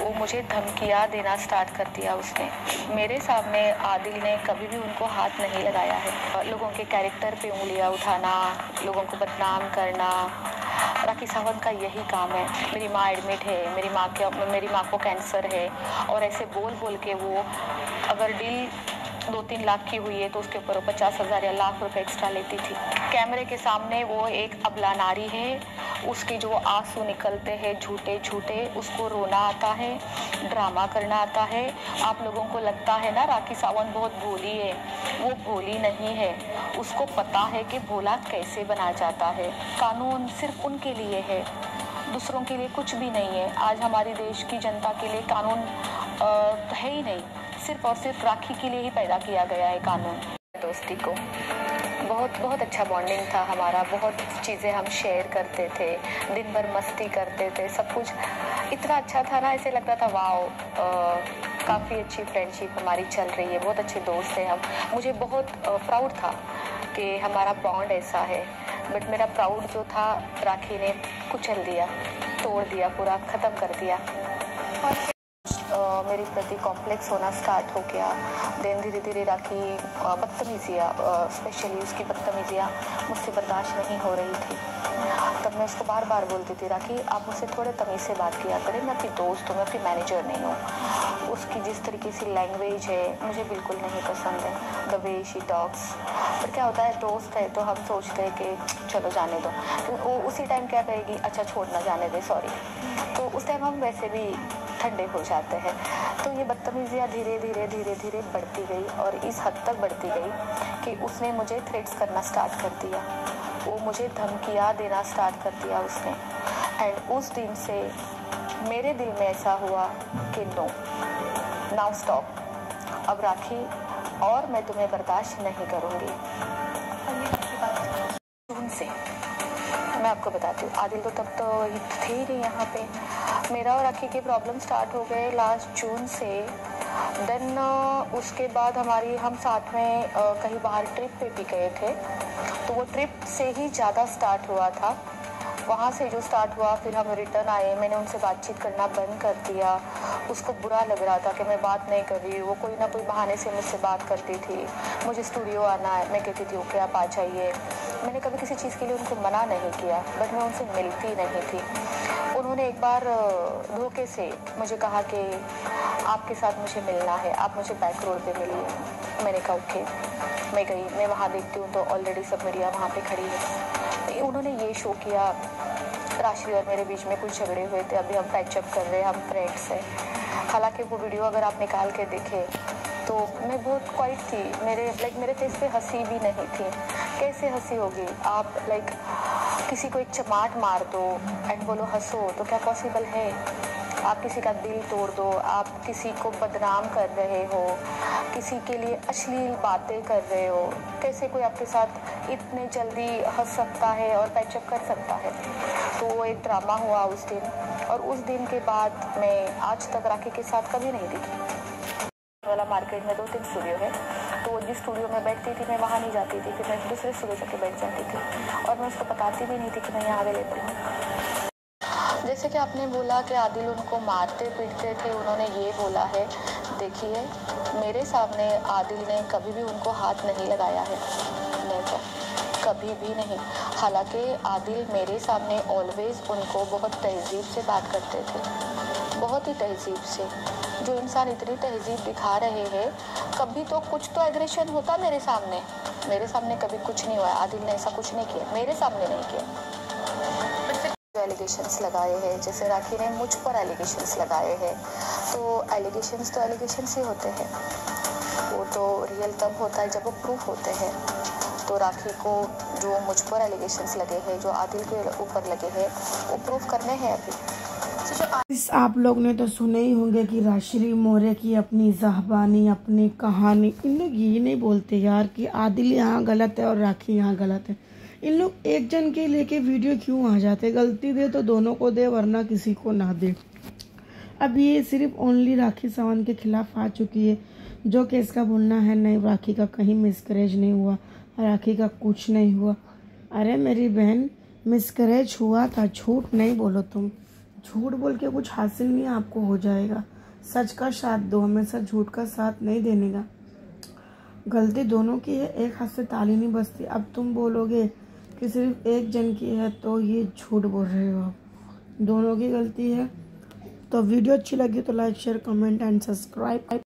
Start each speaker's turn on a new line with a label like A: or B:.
A: वो मुझे धमकियाँ देना स्टार्ट कर दिया उसने। मेरे सामने आदिल ने कभी भी उनको हाथ नहीं लगाया है। लोगों के कैरेक्टर पे उंगलियाँ उठाना, लोगों को बदनाम करना, राखी सावंत का यही काम है। मेरी माँ एडमिट है, मेरी माँ को कैंसर है, और ऐसे बोल बोल के वो अगर डील 2-3 लाख की हुई है तो उसके ऊपर 50,000 या लाख रुपए एक्स्ट्रा लेती थी। कैमरे के सामने वो एक अबला नारी है, उसके जो आंसू निकलते हैं झूठे झूठे, उसको रोना आता है, ड्रामा करना आता है। आप लोगों को लगता है ना राखी सावंत बहुत भोली है, वो भोली नहीं है। उसको पता है कि भोला कैसे बना जाता है। कानून सिर्फ उनके लिए है, दूसरों के लिए कुछ भी नहीं है। आज हमारे देश की जनता के लिए कानून है ही नहीं, सिर्फ और सिर्फ राखी के लिए ही पैदा किया गया है कानून। दोस्ती को बहुत अच्छा बॉन्डिंग था हमारा, बहुत चीज़ें हम शेयर करते थे, दिन भर मस्ती करते थे, सब कुछ इतना अच्छा था ना, ऐसे लगता था वाओ, काफ़ी अच्छी फ्रेंडशिप हमारी चल रही है, बहुत अच्छे दोस्त हैं हम। मुझे बहुत प्राउड था कि हमारा बॉन्ड ऐसा है, बट मेरा प्राउड जो था राखी ने कुचल दिया, तोड़ दिया, पूरा ख़त्म कर दिया। और मेरे प्रति कॉम्प्लेक्स होना स्टार्ट हो गया। देन धीरे धीरे राखी बदतमीजियाँ, स्पेशली उसकी बदतमीजियाँ मुझसे बर्दाश्त नहीं हो रही थी। तब मैं उसको बार बार बोलती थी, राखी आप मुझसे थोड़े तमीज़ से बात किया करें, मैं आपकी दोस्त हूँ, मैं आपकी मैनेजर नहीं हूँ। उसकी जिस तरीके से लैंग्वेज है मुझे बिल्कुल नहीं पसंद है, द वे शी टॉक्स। पर क्या होता है, दोस्त है तो हम सोचते हैं कि चलो जाने दो, तो वो उसी टाइम क्या कहेगी, अच्छा छोड़ना, जाने दे, सॉरी। तो उस टाइम हम वैसे भी ठंडे हो जाते हैं। तो ये बदतमीजियाँ धीरे धीरे बढ़ती गई, और इस हद तक बढ़ती गई कि उसने मुझे थ्रेट्स करना स्टार्ट कर दिया, वो मुझे धमकियाँ देना स्टार्ट कर दिया उसने। एंड उस दिन से मेरे दिल में ऐसा हुआ कि नो, नाउ स्टॉप, अब राखी और मैं तुम्हें बर्दाश्त नहीं करूँगी। जून से मैं आपको बताती हूँ, आदिल तो तब तो थे ही नहीं यहाँ पे। मेरा और राखी के प्रॉब्लम स्टार्ट हो गए लास्ट जून से। देन उसके बाद हम साथ में कहीं बाहर ट्रिप पे भी गए थे, तो वो ट्रिप से ही ज़्यादा स्टार्ट हुआ था। वहाँ से जो स्टार्ट हुआ, फिर हम रिटर्न आए, मैंने उनसे बातचीत करना बंद कर दिया। उसको बुरा लग रहा था कि मैं बात नहीं कर रही, वो कोई ना कोई बहाने से मुझसे बात करती थी। मुझे स्टूडियो आना है, मैं कहती थी ओके आप आ जाइए। मैंने कभी किसी चीज़ के लिए उनको मना नहीं किया, बट मैं उनसे मिलती नहीं थी। उन्होंने एक बार धोखे से मुझे कहा कि आपके साथ मुझे मिलना है, आप मुझे बैक रोड पे मिलिए। मैंने कहा ओके। मैं गई, मैं वहाँ देखती हूँ तो ऑलरेडी सब मीडिया वहाँ पे खड़ी है। उन्होंने ये शो किया, राशि और मेरे बीच में कुछ झगड़े हुए थे, अभी हम पैचअप कर रहे हैं, हम फ्रेंड्स हैं। हालांकि वो वीडियो अगर आप निकाल के देखें तो मैं बहुत क्वाइट थी, मेरे फेस पे हंसी भी नहीं थी। कैसे हंसी होगी? आप किसी को एक चमाट मार दो एंड बोलो हंसो, तो क्या पॉसिबल है? आप किसी का दिल तोड़ दो, आप किसी को बदनाम कर रहे हो, किसी के लिए अश्लील बातें कर रहे हो, कैसे कोई आपके साथ इतने जल्दी हंस सकता है और पैचअप कर सकता है? तो वो एक ड्रामा हुआ उस दिन, और उस दिन के बाद मैं आज तक राखी के साथ कभी नहीं दिखी। वाला मार्केट में 2-3 स्टूडियो है, तो जिस स्टूडियो में बैठती थी मैं वहाँ नहीं जाती थी, फिर मैं दूसरे स्टूडियो जाके बैठ जाती थी, और मैं उसको बताती भी नहीं थी कि मैं यहाँ अवेलेबल हूँ। जैसे कि आपने बोला कि आदिल उनको मारते पीटते थे, उन्होंने ये बोला है, देखिए मेरे सामने आदिल ने कभी भी उनको हाथ नहीं लगाया है, नेवर, कभी भी नहीं। हालांकि आदिल मेरे सामने ऑलवेज उनको बहुत तहजीब से बात करते थे, बहुत ही तहजीब से। जो इंसान इतनी तहजीब दिखा रहे हैं, कभी तो कुछ तो एग्रेशन होता मेरे सामने कभी कुछ नहीं हुआ। आदिल ने ऐसा कुछ नहीं किया, मेरे सामने नहीं किया। जो एलिगेशंस लगाए हैं, जैसे राखी ने मुझ पर एलिगेशंस लगाए हैं, तो एलिगेशंस ही होते हैं, वो तो रियल तब होता है जब वो प्रूफ होते हैं। तो राखी को जो मुझ पर एलिगेशंस लगे हैं, जो आदिल के ऊपर लगे हैं, वो प्रूफ करने हैं अभी।
B: आप लोग ने तो सुने ही होंगे कि राशि मौर्य की अपनी ज़बानी, अपनी कहानी। इन लोग ये नहीं बोलते यार कि आदिल यहाँ गलत है और राखी यहाँ गलत है। इन लोग एक जन के लेके वीडियो क्यों आ जाते? गलती दे तो दोनों को दे, वरना किसी को ना दे। अब ये सिर्फ ओनली राखी सावंत के खिलाफ आ चुकी है। जो केस का बोलना है, नहीं राखी का कहीं मिसकैरेज नहीं हुआ, राखी का कुछ नहीं हुआ। अरे मेरी बहन, मिसकैरेज हुआ था, झूठ नहीं बोलो तुम। झूठ बोल के कुछ हासिल नहीं आपको हो जाएगा। सच का साथ दो, हमेशा झूठ का साथ नहीं देने का। गलती दोनों की है, एक हाथ से ताली नहीं बजती। अब तुम बोलोगे कि सिर्फ एक जन की है तो ये झूठ बोल रहे हो आप, दोनों की गलती है। तो वीडियो अच्छी लगी तो like share comment and subscribe.